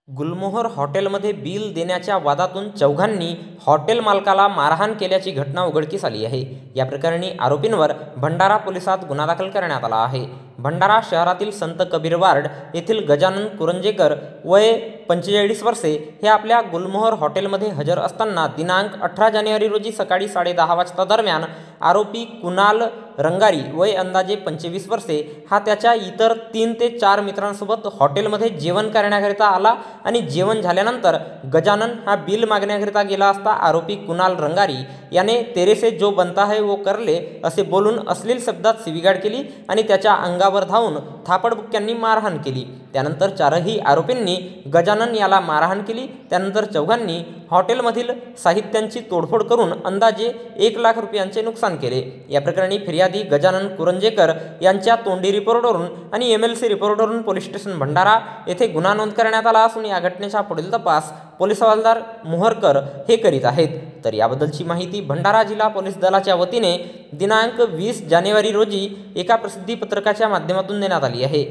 गुलमोहर हॉटेलमध्ये बिल देण्याच्या वादातून चौघांनी हॉटेल मालकाला मारहाण केल्याची घटना उघडकीस आली आहे। या प्रकरणी आरोपींवर भंडारा पोलिसात गुन्हा दाखल करण्यात आला आहे। भंडारा शहरातील संत कबीर वार्ड येथील गजानन कुरंजेकर वय 45 वर्षे हे आपल्या गुलमोहर हॉटेलमध्ये हजर असताना दिनांक 18 जानेवारी रोजी सकाळी 10:30 वाजता दरम्यान आरोपी कुणाल रंगारी वय अंदाजे 25 वर्षे हा त्याच्या इतर 3 ते 4 मित्रांसोबत हॉटेलमध्ये जेवण करण्याकरिता आला आणि जेवण झाल्यानंतर गजानन हा बिल मागण्याकरिता गेला असता आरोपी कुणाल रंगारी याने तेरे से जो बनता है वो कर ले असे बोलून अश्लील शब्दात शिवीगाळ केली आणि त्याच्या अंगावर धावून थापडबुक्क्यांनी मारहाण केली। त्यानंतर चारही आरोपींनी गजानन याला मारहाण केली। त्यानंतर चौघांनी हॉटेलमधील साहित्यांची तोडफोड करून अंदाजे 1 लाख रुपयांचे नुकसान केले। या प्रकरणी फिर्यादी गजानन कुरंजेकर यांच्या तोंडी रिपोर्टवरून आणि MLC रिपोर्टवरून पोलीस स्टेशन भंडारा येथे गुन्हा नोंद करण्यात आला असून या घटनेचा पुढील तपास पोलीस हवालदार मोहरकर हे करीत आहेत। तर याबद्दलची माहिती भंडारा जिल्हा पोलीस दलाच्या वतीने दिनांक 20 जानेवारी रोजी एका प्रसिद्धी पत्रकाच्या माध्यमातून देण्यात आली आहे।